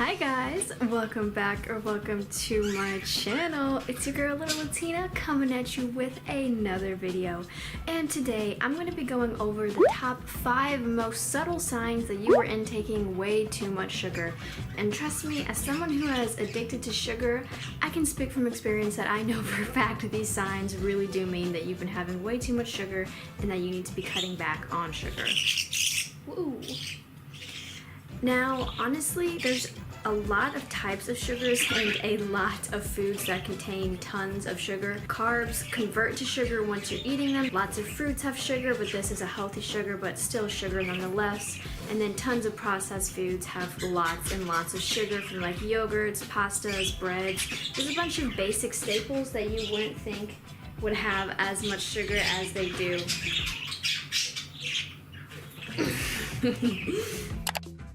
Hi guys, welcome back or welcome to my channel. It's your girl Little Latina coming at you with another video. And today I'm going to be going over the top 5 most subtle signs that you are intaking way too much sugar. And trust me, as someone who is addicted to sugar, I can speak from experience that I know for a fact that these signs really do mean that you've been having way too much sugar and that you need to be cutting back on sugar. Woo. Now, honestly, there's a lot of types of sugars and a lot of foods that contain tons of sugar. Carbs convert to sugar once you're eating them. Lots of fruits have sugar, but this is a healthy sugar, but still sugar nonetheless. And then tons of processed foods have lots and lots of sugar, from like yogurts, pastas, breads. There's a bunch of basic staples that you wouldn't think would have as much sugar as they do.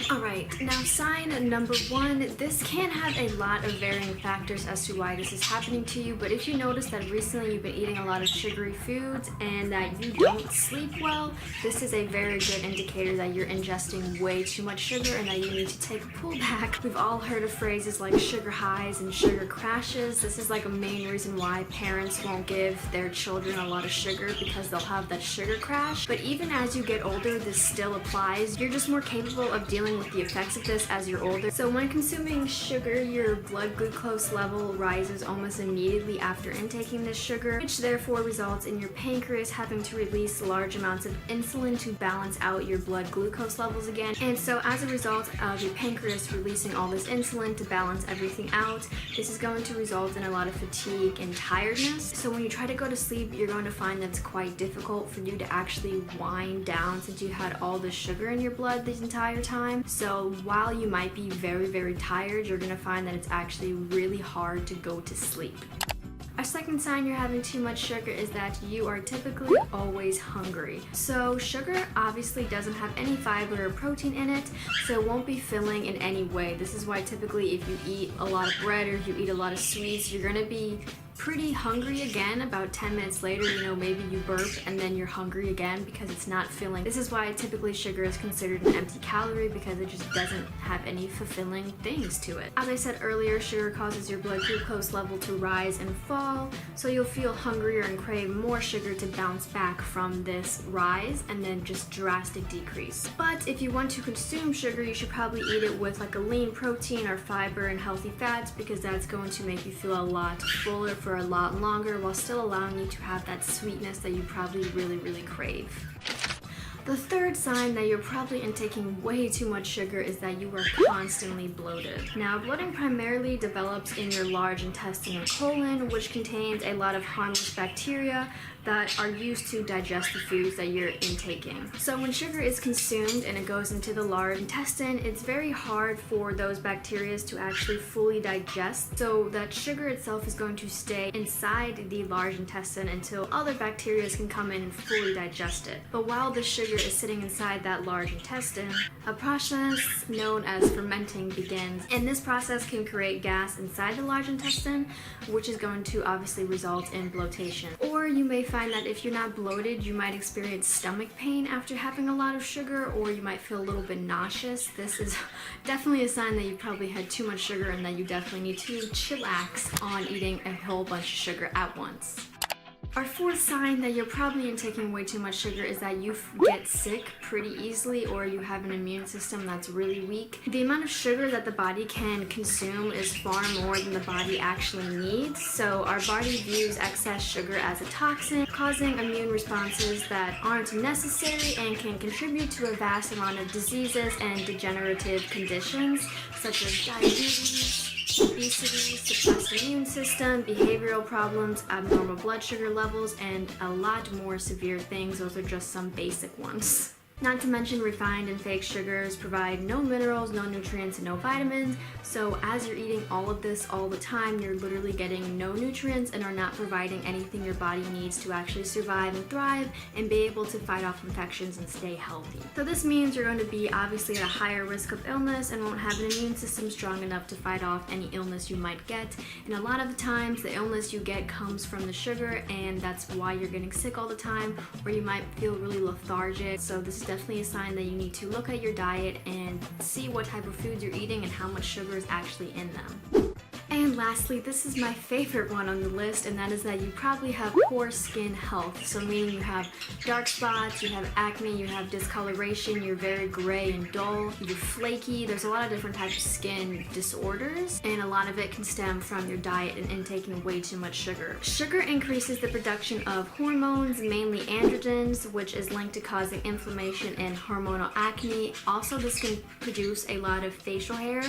Alright, now sign number 1. This can have a lot of varying factors as to why this is happening to you, but if you notice that recently you've been eating a lot of sugary foods and that you don't sleep well, this is a very good indicator that you're ingesting way too much sugar and that you need to take a pullback. We've all heard of phrases like sugar highs and sugar crashes. This is like a main reason why parents won't give their children a lot of sugar, because they'll have that sugar crash. But even as you get older, this still applies. You're just more capable of dealing with the effects of this as you're older. So when consuming sugar, your blood glucose level rises almost immediately after intaking this sugar, which therefore results in your pancreas having to release large amounts of insulin to balance out your blood glucose levels again. And so as a result of your pancreas releasing all this insulin to balance everything out, this is going to result in a lot of fatigue and tiredness. So when you try to go to sleep, you're going to find that it's quite difficult for you to actually wind down, since you had all this sugar in your blood this entire time. So while you might be very tired, you're gonna find that it's actually really hard to go to sleep. A second sign you're having too much sugar is that you are typically always hungry. So sugar obviously doesn't have any fiber or protein in it, so it won't be filling in any way. This is why typically if you eat a lot of bread or if you eat a lot of sweets, you're gonna be pretty hungry again about 10 minutes later. You know, maybe you burp and then you're hungry again because it's not filling. This is why typically sugar is considered an empty calorie, because it just doesn't have any fulfilling things to it. As I said earlier, sugar causes your blood glucose level to rise and fall, so you'll feel hungrier and crave more sugar to bounce back from this rise and then just drastic decrease. But if you want to consume sugar, you should probably eat it with like a lean protein or fiber and healthy fats, because that's going to make you feel a lot fuller for a lot longer while still allowing you to have that sweetness that you probably really crave. The third sign that you're probably intaking way too much sugar is that you are constantly bloated. Now, bloating primarily develops in your large intestine or colon, which contains a lot of harmless bacteria that are used to digest the foods that you're intaking. So when sugar is consumed and it goes into the large intestine, it's very hard for those bacteria to actually fully digest. So that sugar itself is going to stay inside the large intestine until other bacteria can come in and fully digest it. But while the sugar is sitting inside that large intestine, a process known as fermenting begins. And this process can create gas inside the large intestine, which is going to obviously result in bloatation. Or you may find that if you're not bloated, you might experience stomach pain after having a lot of sugar, or you might feel a little bit nauseous. This is definitely a sign that you probably had too much sugar and that you definitely need to chillax on eating a whole bunch of sugar at once. Our fourth sign that you're probably intaking way too much sugar is that you get sick pretty easily, or you have an immune system that's really weak. The amount of sugar that the body can consume is far more than the body actually needs, so our body views excess sugar as a toxin, causing immune responses that aren't necessary and can contribute to a vast amount of diseases and degenerative conditions such as diabetes, obesity, suppressed immune system, behavioral problems, abnormal blood sugar levels, and a lot more severe things. Those are just some basic ones. Not to mention, refined and fake sugars provide no minerals, no nutrients, and no vitamins. So as you're eating all of this all the time, you're literally getting no nutrients and are not providing anything your body needs to actually survive and thrive and be able to fight off infections and stay healthy. So this means you're going to be obviously at a higher risk of illness and won't have an immune system strong enough to fight off any illness you might get. And a lot of the times, the illness you get comes from the sugar, and that's why you're getting sick all the time, or you might feel really lethargic. So this is definitely a sign that you need to look at your diet and see what type of foods you're eating and how much sugar is actually in them. And lastly, this is my favorite one on the list, and that is that you probably have poor skin health. So meaning you have dark spots, you have acne, you have discoloration, you're very gray and dull, you're flaky. There's a lot of different types of skin disorders, and a lot of it can stem from your diet and intaking way too much sugar. Sugar increases the production of hormones, mainly androgens, which is linked to causing inflammation and hormonal acne. Also, this can produce a lot of facial hair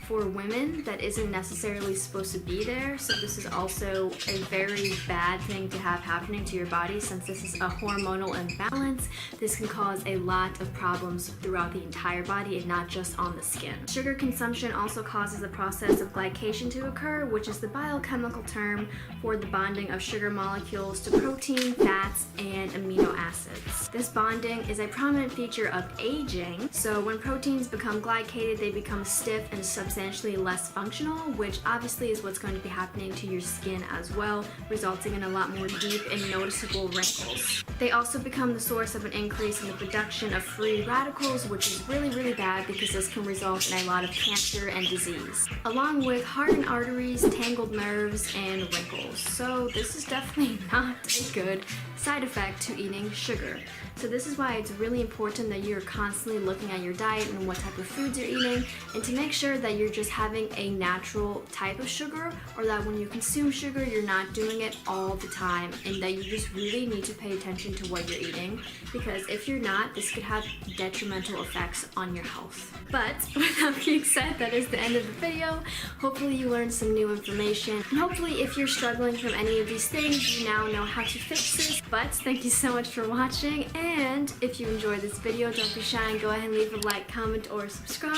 for women that isn't necessarily supposed to be there, so this is also a very bad thing to have happening to your body. Since this is a hormonal imbalance, this can cause a lot of problems throughout the entire body and not just on the skin. Sugar consumption also causes the process of glycation to occur, which is the biochemical term for the bonding of sugar molecules to protein, fats, and amino acids. This bonding is a prominent feature of aging, so when proteins become glycated, they become stiff and substantially less functional, which obviously is what's going to be happening to your skin as well, resulting in a lot more deep and noticeable wrinkles. They also become the source of an increase in the production of free radicals, which is really bad because this can result in a lot of cancer and disease, along with hardened arteries, tangled nerves, and wrinkles. So this is definitely not a good side effect to eating sugar. So this is why it's really important that you're constantly looking at your diet and what type of foods you're eating, and to make sure that you're just having a natural type of sugar, or that when you consume sugar, you're not doing it all the time, and that you just really need to pay attention to what you're eating, because if you're not, this could have detrimental effects on your health. But with that being said, that is the end of the video. Hopefully you learned some new information, and hopefully if you're struggling from any of these things, you now know how to fix this. But thank you so much for watching, and if you enjoyed this video, don't be shy and go ahead and leave a like, comment, or subscribe.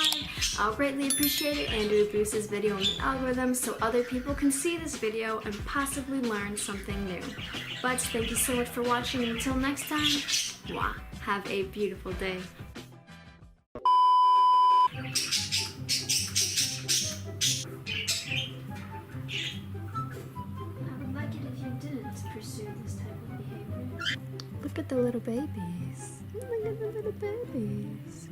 I'll greatly appreciate it, and it would boost this video in the algorithm so other people can see this video and possibly learn something new. But thank you so much for watching, and until next time, mwah, have a beautiful day. I would like it if you didn't pursue this type of behavior. Look at the little babies. Look at the little babies.